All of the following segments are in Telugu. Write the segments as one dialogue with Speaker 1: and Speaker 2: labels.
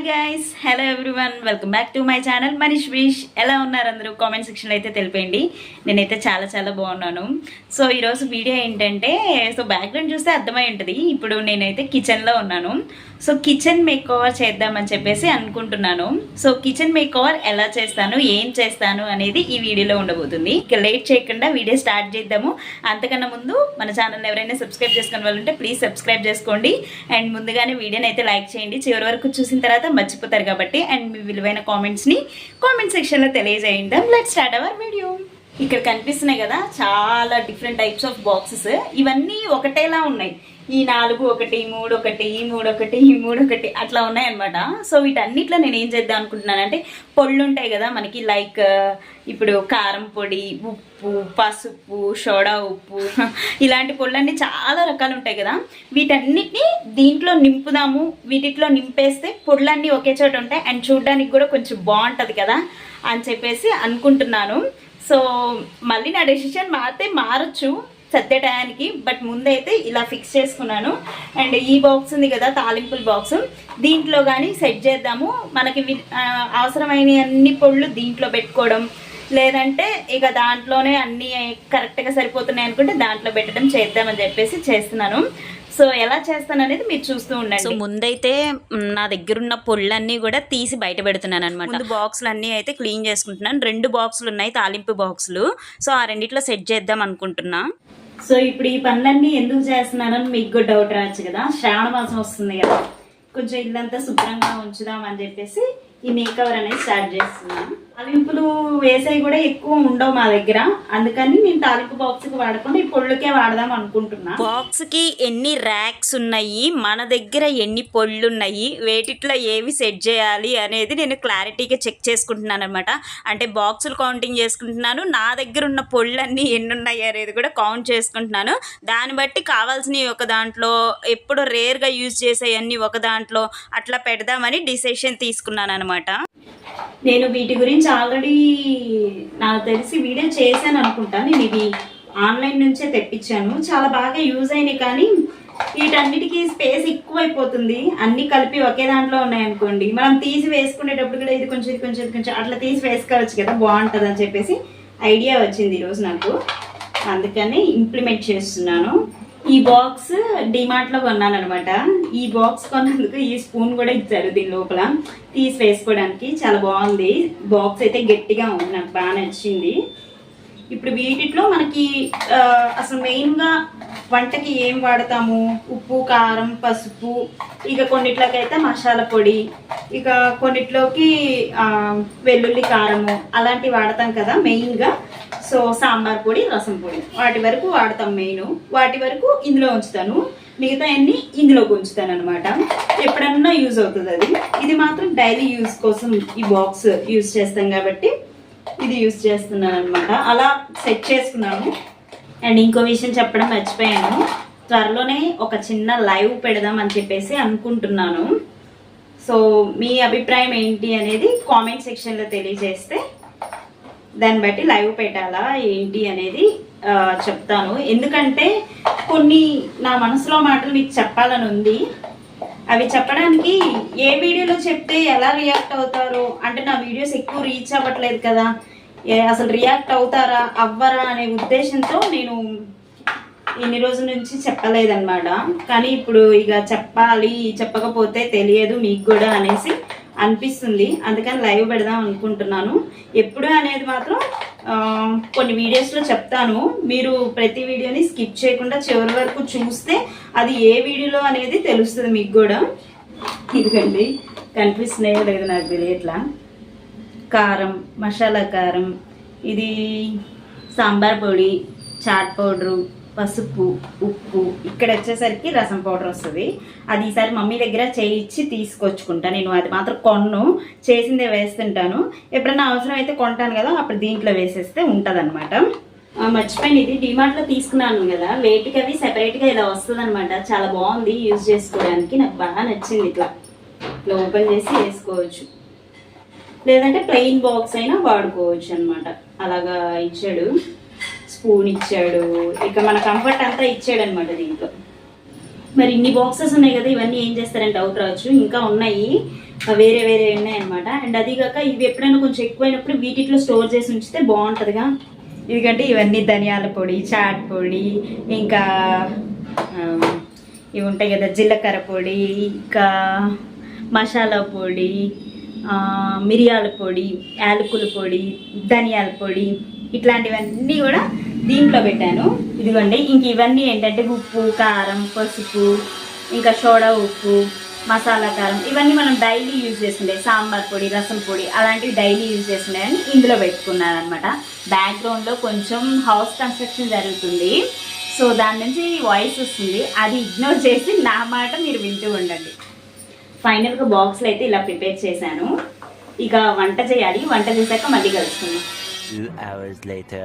Speaker 1: guys, hello everyone, welcome back to my channel Manish Wish. ఎలా ఉన్నారు అందరూ? కామెంట్ సెక్షన్లో అయితే తెలిపేయండి. నేనైతే చాలా బాగున్నాను. సో ఈరోజు వీడియో ఏంటంటే, సో బ్యాక్గ్రౌండ్ చూస్తే అర్థమై ఉంటుంది. ఇప్పుడు నేనైతే కిచెన్లో ఉన్నాను. సో కిచెన్ మేక్ ఓవర్ చేద్దామని చెప్పేసి అనుకుంటున్నాను. సో కిచెన్ మేక్ ఓవర్ ఎలా చేస్తాను, ఏం చేస్తాను అనేది ఈ వీడియోలో ఉండబోతుంది. ఇక లేట్ చేయకుండా వీడియో స్టార్ట్ చేద్దాము. అంతకన్నా ముందు మన ఛానల్ని ఎవరైనా సబ్స్క్రైబ్ చేసుకునే వాళ్ళు ఉంటే ప్లీజ్ సబ్స్క్రైబ్ చేసుకోండి. అండ్ ముందుగానే వీడియోని అయితే లైక్ చేయండి. చివరి వరకు చూసిన తర్వాత మర్చిపోతారు కాబట్టి. అండ్ మీ విలువైన కామెంట్స్ని కామెంట్ సెక్షన్లో తెలియజేయండి. Let's start our video. ఇక్కడ కనిపిస్తున్నాయి కదా చాలా డిఫరెంట్ టైప్స్ ఆఫ్ బాక్సెస్. ఇవన్నీ ఒకటేలా ఉన్నాయి. ఈ 4 ఒకటి, 3 ఒకటి, ఈ 3 ఒకటి, ఈ 3 ఒకటి అట్లా ఉన్నాయన్నమాట. సో వీటన్నిట్లో నేను ఏం చేద్దాం అనుకుంటున్నానంటే, పొళ్ళు ఉంటాయి కదా మనకి, లైక్ ఇప్పుడు కారం పొడి, ఉప్పు, పసుపు, సోడా ఉప్పు, ఇలాంటి పొళ్ళన్నీ చాలా రకాలు ఉంటాయి కదా. వీటన్నిటిని దీంట్లో నింపుదాము. వీటిలో నింపేస్తే పొళ్ళన్నీ ఒకే చోట ఉంటాయి అండ్ చూడడానికి కూడా కొంచెం బాగుంటుంది కదా అని చెప్పేసి అనుకుంటున్నాను. సో మళ్ళీ నా డెసిషన్ మారచ్చు సత్య టయానికి, బట్ ముందైతే ఇలా ఫిక్స్ చేసుకున్నాను. అండ్ ఈ బాక్స్ ఉంది కదా తాలింపుల బాక్స్, దీంట్లో కానీ సెట్ చేద్దాము. మనకి అవసరమైన అన్ని పొళ్ళు దీంట్లో పెట్టుకోవడం, లేదంటే ఇక దాంట్లోనే అన్నీ కరెక్ట్గా సరిపోతున్నాయి అనుకుంటే దాంట్లో పెట్టడం చేద్దామని చెప్పేసి చేస్తున్నాను. సో ఎలా చేస్తాను అనేది మీరు చూస్తూ ఉండండి. సో ముందైతే నా దగ్గర ఉన్న పొళ్ళన్నీ కూడా తీసి బయట పెడుతున్నాను అనమాట. ముందు బాక్సులు అన్నీ అయితే క్లీన్ చేసుకుంటున్నాను. 2 బాక్సులు ఉన్నాయి తాలింపు బాక్సులు. సో ఆ రెండిట్లో సెట్ చేద్దాం అనుకుంటున్నా. సో ఇప్పుడు ఈ పనులన్నీ ఎందుకు చేస్తున్నానని మీకు కూడా డౌట్ రావచ్చు కదా. శ్రావణ మాసం వస్తుంది కదా, కొంచెం ఇల్లంతా శుభ్రంగా ఉంచుదాం అని చెప్పేసి ఈ మేకవర్ అనేది స్టార్ట్ చేస్తున్నాను. తాలింపులు వేసేవి కూడా ఎక్కువ ఉండవు మా దగ్గర, అందుకని నేను తాలింపు బాక్స్ కి వాడకుండా ఈ పొళ్ళుకే వాడదాం అనుకుంటున్నా. బాక్స్ కి ఎన్ని ర్యాక్స్ ఉన్నాయి, మన దగ్గర ఎన్ని పొళ్ళు ఉన్నాయి, వేటిట్లో ఏవి సెట్ చేయాలి అనేది నేను క్లారిటీగా చెక్ చేసుకుంటున్నాను అనమాట. అంటే బాక్సులు కౌంటింగ్ చేసుకుంటున్నాను, నా దగ్గర ఉన్న పొళ్ళన్నీ ఎన్ని ఉన్నాయి అనేది కూడా కౌంట్ చేసుకుంటున్నాను. దాన్ని బట్టి కావాల్సినవి ఒక దాంట్లో, ఎప్పుడు రేర్గా యూజ్ చేసేవన్నీ ఒక దాంట్లో అట్లా పెడదామని డిసిషన్ తీసుకున్నాను అనమాట. నేను వీటి గురించి ఆల్రెడీ నాకు తెలిసి వీడియో చేశాను అనుకుంటా. నేను ఇవి ఆన్లైన్ నుంచే తెప్పించాను, చాలా బాగా యూజ్ అయినాయి. కానీ వీటన్నిటికీ స్పేస్ ఎక్కువైపోతుంది. అన్నీ కలిపి ఒకే దాంట్లో ఉన్నాయనుకోండి, మనం తీసి వేసుకునేటప్పుడు కూడా ఇది కొంచెం ఇది కొంచెం ఇది కొంచెం అట్లా తీసి వేసుకోవచ్చు కదా, బాగుంటుంది అని చెప్పేసి ఐడియా వచ్చింది ఈరోజు నాకు. అందుకని ఇంప్లిమెంట్ చేస్తున్నాను. ఈ బాక్స్ డిమార్ట్లో కొన్నాను అనమాట. ఈ బాక్స్ కొన్నందుకు ఈ స్పూన్ కూడా ఇచ్చారు దీని లోపల తీసి వేసుకోవడానికి. చాలా బాగుంది. బాక్స్ అయితే గట్టిగా ఉంది, నాకు బాగా నచ్చింది. ఇప్పుడు వీటిలో మనకి అసలు మెయిన్గా వంటకి ఏం వాడతాము, ఉప్పు, కారం, పసుపు, ఇక కొన్నిట్లోకైతే మసాలా పొడి, ఇక కొన్నిట్లోకి వెల్లుల్లి కారము అలాంటివి వాడతాం కదా మెయిన్గా. సో సాంబార్ పొడి, రసం పొడి వాటి వరకు వాడతాం మెయిన్. వాటి వరకు ఇందులో ఉంచుతాను, మిగతా అన్ని ఇందులోకి ఉంచుతాను అనమాట. ఎప్పుడన్నా యూజ్ అవుతుంది అది. ఇది మాత్రం డైలీ యూజ్ కోసం ఈ బాక్స్ యూజ్ చేస్తాం కాబట్టి ఇది యూజ్ చేస్తున్నాను అనమాట. అలా సెట్ చేసుకున్నాను. అండ్ ఇంకో విషయం చెప్పడం మర్చిపోయాను, త్వరలోనే ఒక చిన్న లైవ్ పెడదాం అని చెప్పేసి అనుకుంటున్నాను. సో మీ అభిప్రాయం ఏంటి అనేది కామెంట్ సెక్షన్లో తెలియజేస్తే దాన్ని బట్టి లైవ్ పెట్టాలా ఏంటి అనేది చెప్తాను. ఎందుకంటే కొన్ని నా మనసులో మాటలు మీకు చెప్పాలని ఉంది. అవి చెప్పడానికి ఏ వీడియోలో చెప్తే ఎలా రియాక్ట్ అవుతారో, అంటే నా వీడియోస్ ఎక్కువ రీచ్ అవ్వట్లేదు కదా, అసలు రియాక్ట్ అవుతారా అవ్వరా అనే ఉద్దేశంతో నేను ఇన్ని రోజుల నుంచి చెప్పలేదన్నమాట. కానీ ఇప్పుడు ఇక చెప్పాలి, చెప్పకపోతే తెలియదు మీకు కూడా అనేసి అనిపిస్తుంది. అందుకని లైవ్ పెడదాం అనుకుంటున్నాను. ఎప్పుడు అనేది మాత్రం కొన్ని వీడియోస్లో చెప్తాను. మీరు ప్రతి వీడియోని స్కిప్ చేయకుండా చివరి వరకు చూస్తే అది ఏ వీడియోలో అనేది తెలుస్తుంది మీకు కూడా. ఇదిగండి కనిపిస్తున్నాయో లేదో నాకు తెలియట్లా. కారం, మసాలా కారం, ఇది సాంబార్ పొడి, చాట్ పౌడరు, పసుపు, ఉప్పు, ఇక్కడ వచ్చేసరికి రసం పౌడర్ వస్తుంది. అది ఈసారి మమ్మీ దగ్గర చేయించి తీసుకొచ్చుకుంటా. నేను అది మాత్రం కొన్ను, చేసిందే వేస్తుంటాను. ఎప్పుడన్నా అవసరం అయితే కొంటాను కదా, అప్పుడు దీంట్లో వేసేస్తే ఉంటుంది అనమాట. మర్చిపోయింది, ఇది డిమార్ట్లో తీసుకున్నాను కదా, వెయిట్కి అవి సెపరేట్గా ఇలా వస్తుంది అనమాట. చాలా బాగుంది యూజ్ చేసుకోవడానికి, నాకు బాగా నచ్చింది. ఇట్లా ఇట్లా ఓపెన్ చేసి వేసుకోవచ్చు, లేదంటే ప్లెయిన్ బాక్స్ అయినా వాడుకోవచ్చు అనమాట. అలాగా ఇచ్చాడు, స్పూన్ ఇచ్చాడు, ఇక మన కంఫర్ట్ అంతా ఇచ్చాడు అనమాట దీంట్లో. మరి ఇన్ని బాక్సెస్ ఉన్నాయి కదా, ఇవన్నీ ఏం చేస్తారంటే డౌట్ రావచ్చు. ఇంకా ఉన్నాయి, వేరే వేరే ఉన్నాయన్నమాట. అండ్ అది కాక ఇవి ఎప్పుడైనా కొంచెం ఎక్కువైనప్పుడు వీటిలో స్టోర్ చేసి ఉంచితే బాగుంటుందిగా. ఎందుకంటే ఇవన్నీ ధనియాల పొడి, చాట్ పొడి, ఇంకా ఇవి ఉంటాయి కదా జీలకర్ర పొడి, ఇంకా మసాలా పొడి, మిరియాల పొడి, యాలకుల పొడి, ధనియాల పొడి, ఇట్లాంటివన్నీ కూడా దీంట్లో పెట్టాను. ఇదిగోండి. ఇంక ఇవన్నీ ఏంటంటే ఉప్పు, కారం, పసుపు, ఇంకా సోడా ఉప్పు, మసాలా కారం, ఇవన్నీ మనం డైలీ యూజ్ చేస్తుండే, సాంబార్ పొడి, రసం పొడి, అలాంటివి డైలీ యూజ్ చేస్తుండేని ఇందులో పెట్టుకున్నాను అనమాట. బ్యాక్గ్రౌండ్లో కొంచెం హౌస్ కన్స్ట్రక్షన్ జరుగుతుంది, సో దాని నుంచి వాయిస్ వస్తుంది, అది ఇగ్నోర్ చేసి నా మాట మీరు వింటూ ఉండండి. ఫైనల్గా బాక్స్లో అయితే ఇలా ప్రిపేర్ చేశాను. ఇక వంట చేయాలి, వంట చేశాక మళ్ళీ కలుసుకున్నాం.
Speaker 2: 2 hours later.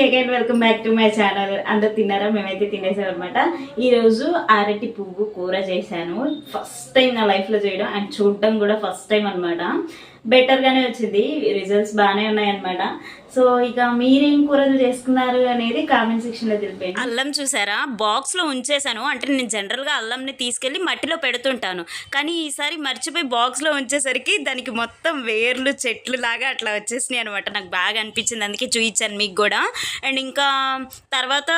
Speaker 1: Again welcome back to my channel. అందరు తిన్నారా? మేమైతే తినేసాం అనమాట. ఈరోజు అరటి పువ్వు కూర చేశాను. ఫస్ట్ టైం నా లైఫ్లో చేయడం, అండ్ చూడటం కూడా ఫస్ట్ టైం అనమాట. బెటర్గానే వచ్చింది, రిజల్ట్స్ బాగానే ఉన్నాయన్నమాట. సో ఇక మీరేం కూరలు చేసుకున్నారు అనేది కామెంట్ సెక్షన్లో తెలిపండి. అల్లం చూసారా, బాక్స్లో ఉంచేసాను. అంటే నేను జనరల్గా అల్లంని తీసుకెళ్ళి మట్టిలో పెడుతుంటాను, కానీ ఈసారి మర్చిపోయి బాక్స్లో ఉంచేసరికి దానికి మొత్తం వేర్లు చెట్లు లాగా అట్లా వచ్చేసినాయి అనమాట. నాకు బాగా అనిపించింది, అందుకే చూపించాను మీకు కూడా. అండ్ ఇంకా తర్వాత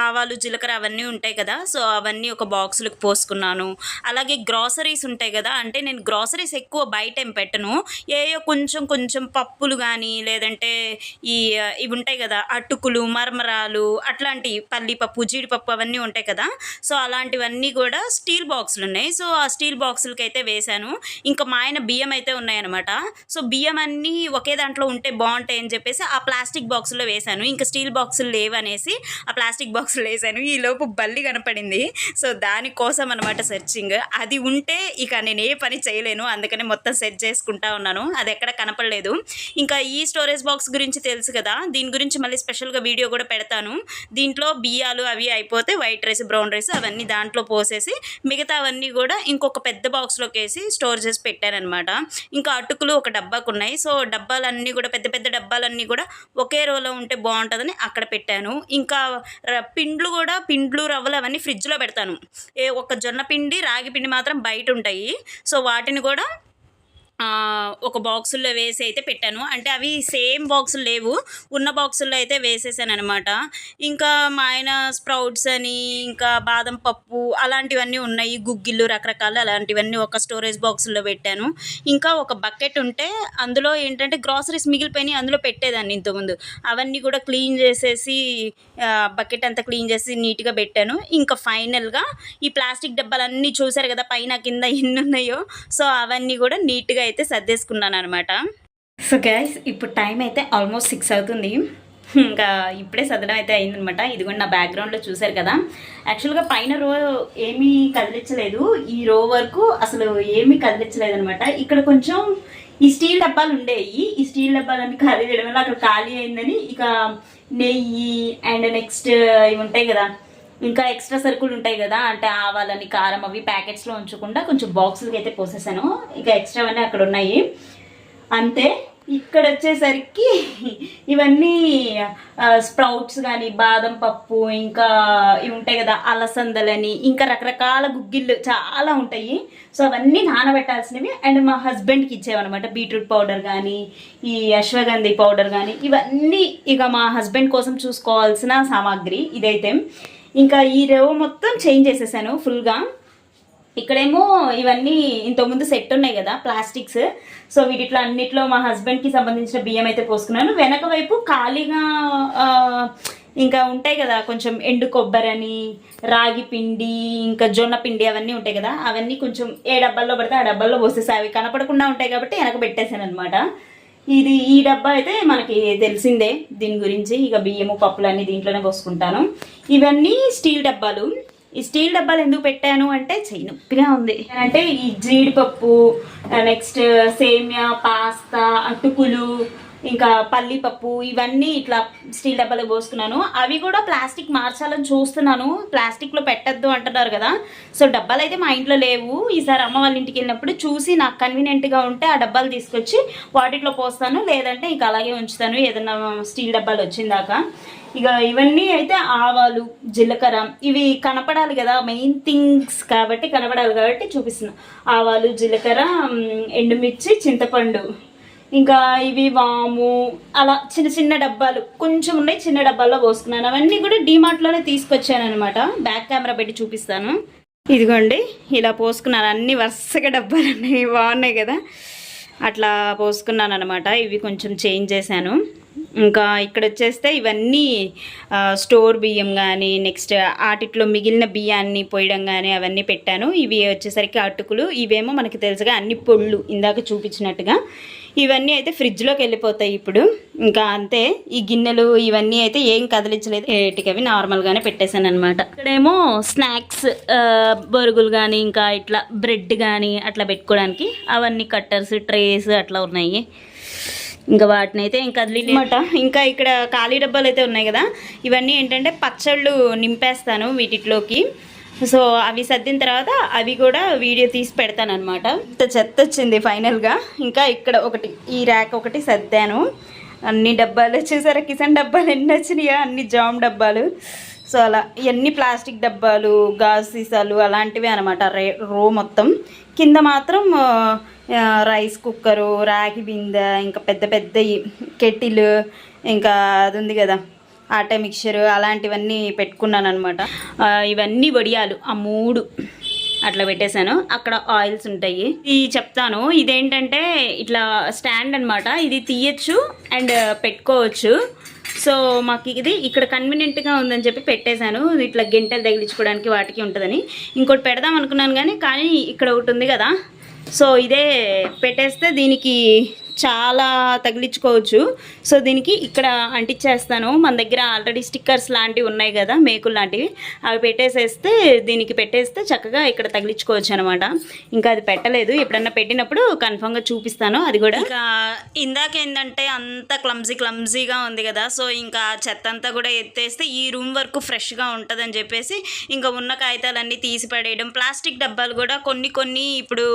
Speaker 1: ఆవాలు, జీలకర్ర అవన్నీ ఉంటాయి కదా, సో అవన్నీ ఒక బాక్స్లోకి పోసుకున్నాను. అలాగే గ్రాసరీస్ ఉంటాయి కదా, అంటే నేను గ్రాసరీస్ ఎక్కువ బయట ఏం పెట్టను, ఏయో కొంచెం కొంచెం పప్పులు కానీ, లేదంటే ఇవి ఉంటాయి కదా అటుకులు, మరమరాలు, అట్లాంటి పల్లిపప్పు, జీడిపప్పు అవన్నీ ఉంటాయి కదా, సో అలాంటివన్నీ కూడా స్టీల్ బాక్సులు ఉన్నాయి. సో ఆ స్టీల్ బాక్సులకి అయితే వేశాను. ఇంకా మా ఆయన బియ్యం అయితే ఉన్నాయన్నమాట. సో బియ్యం అన్నీ ఒకే దాంట్లో ఉంటే బాగుంటాయి అని చెప్పేసి ఆ ప్లాస్టిక్ బాక్సులో వేశాను. ఇంకా స్టీల్ బాక్సులు లేవనేసి ఆ ప్లాస్టిక్ బాక్సులు వేశాను. ఈలోపు బల్లి కనపడింది, సో దానికోసం అనమాట సెర్చింగ్. అది ఉంటే ఇక నేను ఏ పని చేయలేను, అందుకని మొత్తం సెర్చ్ చేసుకుంటా ఉన్నాను. అది ఎక్కడ కనపడలేదు. ఇంకా ఈ స్టోరేజ్ బాక్స్ గురించి తెలుసు కదా, దీని గురించి మళ్ళీ స్పెషల్గా వీడియో కూడా పెడతాను. దీంట్లో బియ్యాలు అవి అయిపోతే వైట్ రైస్, బ్రౌన్ రైస్ అవన్నీ దాంట్లో పోసేసి మిగతా అవన్నీ కూడా ఇంకొక పెద్ద బాక్స్లోకి వేసి స్టోర్ చేసి పెట్టానమాట. ఇంకా అటుకులు ఒక డబ్బాకు ఉన్నాయి, సో డబ్బాలన్నీ కూడా పెద్ద పెద్ద డబ్బాలన్నీ కూడా ఒకే రోలో ఉంటే బాగుంటుందని అక్కడ పెట్టాను. ఇంకా పిండ్లు, రవ్వలు అవన్నీ ఫ్రిడ్జ్లో పెడతాను. ఒక జొన్న పిండి, రాగి పిండి మాత్రం బయట ఉంటాయి, సో వాటిని కూడా ఒక బాక్సుల్లో వేసి అయితే పెట్టాను. అంటే అవి సేమ్ బాక్సులు లేవు, ఉన్న బాక్సుల్లో అయితే వేసేసాను అనమాట. ఇంకా మా ఆయన స్ప్రౌట్స్ అని, ఇంకా బాదం పప్పు అలాంటివన్నీ ఉన్నాయి, గుగ్గిళ్ళు రకరకాలు, అలాంటివన్నీ ఒక స్టోరేజ్ బాక్సుల్లో పెట్టాను. ఇంకా ఒక బకెట్ ఉంటే అందులో ఏంటంటే గ్రాసరీస్ మిగిలిపోయినాయి, అందులో పెట్టేదాన్ని ఇంతకుముందు. అవన్నీ కూడా క్లీన్ చేసేసి బకెట్ అంతా క్లీన్ చేసి నీట్గా పెట్టాను. ఇంకా ఫైనల్గా ఈ ప్లాస్టిక్ డబ్బాలన్నీ చూసారు కదా, పైన కింద ఎన్ని ఉన్నాయో, సో అవన్నీ కూడా నీట్గా అయితే సర్దేసుకున్నాను అనమాట. సో గైస్, ఇప్పుడు టైం అయితే ఆల్మోస్ట్ 6 అవుతుంది. ఇంకా ఇప్పుడే సర్దడం అయితే అయిందనమాట. ఇదిగోండి నా బ్యాక్గ్రౌండ్లో చూసారు కదా, యాక్చువల్గా పైన రో ఏమీ కదిలించలేదు, ఈ రో వరకు అసలు ఏమీ కదిలించలేదు అనమాట. ఇక్కడ కొంచెం ఈ స్టీల్ డబ్బాలు ఉండేవి, ఈ స్టీల్ డబ్బాలన్నీ ఖాళీ చేయడం వల్ల అక్కడ ఖాళీ అయిందని ఇక నెయ్యి అండ్ నెక్స్ట్ ఇవి ఉంటాయి కదా, ఇంకా ఎక్స్ట్రా సరుకులు ఉంటాయి కదా, అంటే ఆవాలని, కారం అవి ప్యాకెట్స్లో ఉంచకుండా కొంచెం బాక్సులకి అయితే పోసేసాను. ఇక ఎక్స్ట్రా అన్నీ అక్కడ ఉన్నాయి అంతే. ఇక్కడ వచ్చేసరికి ఇవన్నీ స్ప్రౌట్స్ కానీ, బాదం పప్పు, ఇంకా ఇవి ఉంటాయి కదా అలసందలని, ఇంకా రకరకాల గుగ్గిళ్ళు చాలా ఉంటాయి, సో అవన్నీ నానబెట్టాల్సినవి. అండ్ మా హస్బెండ్కి ఇచ్చేవన్నమాట, బీట్రూట్ పౌడర్ కానీ, ఈ అశ్వగంధి పౌడర్ కానీ, ఇవన్నీ ఇక మా హస్బెండ్ కోసం చూసుకోవాల్సిన సామాగ్రి ఇదైతే. ఇంకా ఈ రో మొత్తం చేంజ్ చేసేసాను ఫుల్గా. ఇక్కడేమో ఇవన్నీ ఇంతకుముందు సెట్ ఉన్నాయి కదా ప్లాస్టిక్స్, సో వీటిలో అన్నిట్లో మా హస్బెండ్కి సంబంధించిన బియ్యం అయితే పోసుకున్నాను. వెనక వైపు ఖాళీగా ఇంకా ఉంటాయి కదా కొంచెం ఎండు కొబ్బరని, రాగి పిండి, ఇంకా జొన్న పిండి అవన్నీ ఉంటాయి కదా, అవన్నీ కొంచెం ఏ డబ్బాల్లో పడితే ఆ డబ్బాల్లో పోసేసి అవి కనపడకుండా ఉంటాయి కాబట్టి వెనక పెట్టేశాను అనమాట. ఈ డబ్బా అయితే మనకి తెలిసిందే దీని గురించి. ఇక బియ్యము, పప్పులు అన్నీ దీంట్లోనే పోసుకుంటాను. ఇవన్నీ స్టీల్ డబ్బాలు. ఈ స్టీల్ డబ్బాలు ఎందుకు పెట్టాను అంటే చెయ్యి నొప్పిగా ఉంది. అంటే ఈ జీడిపప్పు, నెక్స్ట్ సేమియా, పాస్తా, అటుకులు, ఇంకా పల్లిపప్పు ఇవన్నీ ఇట్లా స్టీల్ డబ్బాలో పోసుకున్నాను. అవి కూడా ప్లాస్టిక్ మార్చాలని చూస్తున్నాను, ప్లాస్టిక్లో పెట్టద్దు అంటున్నారు కదా. సో డబ్బాలు అయితే మా ఇంట్లో లేవు. ఈసారి అమ్మ వాళ్ళ ఇంటికి వెళ్ళినప్పుడు చూసి నాకు కన్వీనియంట్గా ఉంటే ఆ డబ్బాలు తీసుకొచ్చి వాటిలో పోస్తాను, లేదంటే ఇంకా అలాగే ఉంచుతాను ఏదన్నా స్టీల్ డబ్బాలు వచ్చిందాక. ఇక ఇవన్నీ అయితే ఆవాలు, జీలకర్ర ఇవి కనపడాలి కదా, మెయిన్ థింగ్స్ కాబట్టి కనపడాలి కాబట్టి చూపిస్తున్నాను. ఆవాలు, జీలకర్ర, ఎండుమిర్చి, చింతపండు, ఇంకా ఇవి వాము, అలా చిన్న చిన్న డబ్బాలు కొంచెం ఉన్నాయి, చిన్న డబ్బాల్లో పోసుకున్నాను. అవన్నీ కూడా డీమార్ట్లోనే తీసుకొచ్చాను అనమాట. బ్యాక్ కెమెరా పెట్టి చూపిస్తాను. ఇదిగోండి ఇలా పోసుకున్నాను, అన్ని వరుసగా డబ్బాలు ఉన్నాయి, బాగున్నాయి కదా. అట్లా పోసుకున్నాను అనమాట. ఇవి కొంచెం చేంజ్ చేశాను. ఇంకా ఇక్కడ వచ్చేస్తే ఇవన్నీ స్టోర్ బియ్యం కానీ నెక్స్ట్ ఆటిట్లో మిగిలిన బియ్యాన్ని పోయడం కానీ అవన్నీ పెట్టాను. ఇవి వచ్చేసరికి అటుకులు, ఇవేమో మనకి తెలుసుగా అన్ని పొళ్ళు ఇందాక చూపించినట్టుగా. ఇవన్నీ అయితే ఫ్రిడ్జ్లోకి వెళ్ళిపోతాయి ఇప్పుడు. ఇంకా అంతే, ఈ గిన్నెలు ఇవన్నీ అయితే ఏం కదిలించలేదు, ఏటికవి నార్మల్గానే పెట్టేశాను అనమాట. ఇక్కడేమో స్నాక్స్ బొరుగులు కానీ ఇంకా ఇట్లా బ్రెడ్ కానీ అట్లా పెట్టుకోవడానికి అవన్నీ కట్టర్స్, ట్రేస్ అట్లా ఉన్నాయి. ఇంకా వాటిని అయితే ఇంకా కదిలినమాట. ఇంకా ఇక్కడ ఖాళీ డబ్బాలు అయితే ఉన్నాయి కదా, ఇవన్నీ ఏంటంటే పచ్చళ్ళు నింపేస్తాను వీటిలోకి. సో అవి సర్దిన తర్వాత అవి కూడా వీడియో తీసి పెడతాను అనమాట. ఇంత చెత్త వచ్చింది ఫైనల్గా. ఇంకా ఇక్కడ ఒకటి, ఈ ర్యాక్ ఒకటి సర్దాను. అన్ని డబ్బాలు వచ్చేసరికి కిచెన్ డబ్బాలు ఎన్ని వచ్చినాయో, అన్ని జామ్ డబ్బాలు. సో అలా ఇవన్నీ ప్లాస్టిక్ డబ్బాలు, గాజు సీసాలు అలాంటివి అనమాట. రో మొత్తం కింద మాత్రం రైస్ కుక్కరు, రాగి బిందె, ఇంకా పెద్ద పెద్ద కెటిల్, ఇంకా అది ఉంది కదా ఆటా మిక్చరు, అలాంటివన్నీ పెట్టుకున్నాను అనమాట. ఇవన్నీ వడియాలు, ఆ 3 అట్లా పెట్టేశాను. అక్కడ ఆయిల్స్ ఉంటాయి. ఇది చెప్తాను, ఇదేంటంటే ఇట్లా స్టాండ్ అనమాట. ఇది తీయచ్చు అండ్ పెట్టుకోవచ్చు. సో మాకు ఇది ఇక్కడ కన్వీనియంట్గా ఉందని చెప్పి పెట్టేశాను. ఇట్లా గంటలు తగిలించుకోవడానికి వాటికి ఉంటుందని. ఇంకోటి పెడదాం అనుకున్నాను కానీ ఇక్కడ ఒకటి ఉంది కదా, సో ఇదే పెట్టేస్తే దీనికి చాలా తగిలించుకోవచ్చు. సో దీనికి ఇక్కడ అంటించేస్తాను. మన దగ్గర ఆల్రెడీ స్టిక్కర్స్ లాంటివి ఉన్నాయి కదా, మేకులు లాంటివి, అవి పెట్టేసేస్తే దీనికి పెట్టేస్తే చక్కగా ఇక్కడ తగిలించుకోవచ్చు అనమాట. ఇంకా అది పెట్టలేదు, ఎప్పుడన్నా పెట్టినప్పుడు కన్ఫామ్గా చూపిస్తాను అది కూడా. ఇంకా ఇందాక ఏంటంటే అంత క్లమ్జీగా ఉంది కదా, సో ఇంకా చెత్త అంతా కూడా ఎత్తేస్తే ఈ రూమ్ వరకు ఫ్రెష్గా ఉంటుందని చెప్పేసి ఇంకా ఉన్న కాగితాలన్నీ తీసి పడేయడం. ప్లాస్టిక్ డబ్బాలు కూడా కొన్ని ఇప్పుడు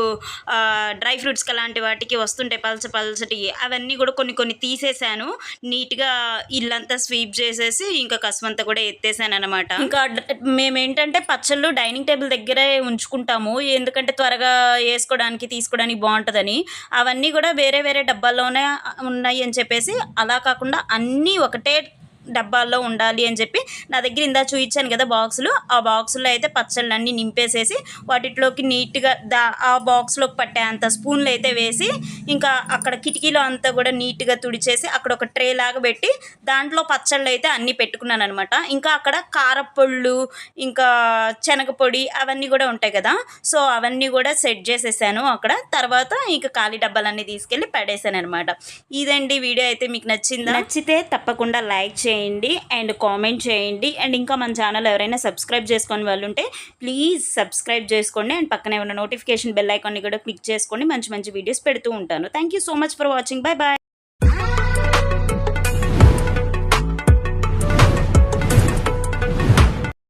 Speaker 1: డ్రై ఫ్రూట్స్కి అలాంటి వాటికి వస్తుంటాయి పల్చటి, అవన్నీ కూడా కొన్ని తీసేసాను. నీట్గా ఇల్లంతా స్వీప్ చేసేసి ఇంకా కసమంతా కూడా ఎత్తేసాను అనమాట. ఇంకా మేమేంటంటే పచ్చళ్ళు డైనింగ్ టేబుల్ దగ్గరే ఉంచుకుంటాము, ఎందుకంటే త్వరగా వేసుకోవడానికి తీసుకోవడానికి బాగుంటుందని. అవన్నీ కూడా వేరే డబ్బాల్లోనే ఉన్నాయి అని చెప్పేసి, అలా కాకుండా అన్నీ ఒకటే డబ్బాల్లో ఉండాలి అని చెప్పి నా దగ్గర ఇందా చూపించాను కదా బాక్సులు, ఆ బాక్సుల్లో అయితే పచ్చళ్ళన్నీ నింపేసేసి వాటిలోకి నీట్గా ఆ బాక్స్లోకి పట్టే అంత స్పూన్లు అయితే వేసి ఇంకా అక్కడ కిటికీలో అంతా కూడా నీట్గా తుడిచేసి అక్కడ ఒక ట్రే లాగా పెట్టి దాంట్లో పచ్చళ్ళు అయితే అన్నీ పెట్టుకున్నాను అనమాట. ఇంకా అక్కడ కారపొళ్ళు, ఇంకా శనగపొడి అవన్నీ కూడా ఉంటాయి కదా, సో అవన్నీ కూడా సెట్ చేసేసాను అక్కడ. తర్వాత ఇంకా ఖాళీ డబ్బాలన్నీ తీసుకెళ్ళి పడేసాను అనమాట. ఇదండి వీడియో. అయితే మీకు నచ్చితే తప్పకుండా లైక్ చేయండి అండ్ కామెంట్ చేయండి. అండ్ ఇంకా మన ఛానల్ ఎవరైనా సబ్స్క్రైబ్ చేసుకొని వాళ్ళు ఉంటే ప్లీజ్ సబ్స్క్రైబ్ చేసుకోండి. అండ్ పక్కనే ఉన్న నోటిఫికేషన్ బెల్ ఐకాన్ని కూడా క్లిక్ చేసుకోండి. మంచి వీడియోస్ పెడుతూ ఉంటాను. Thank you so much for watching. Bye bye.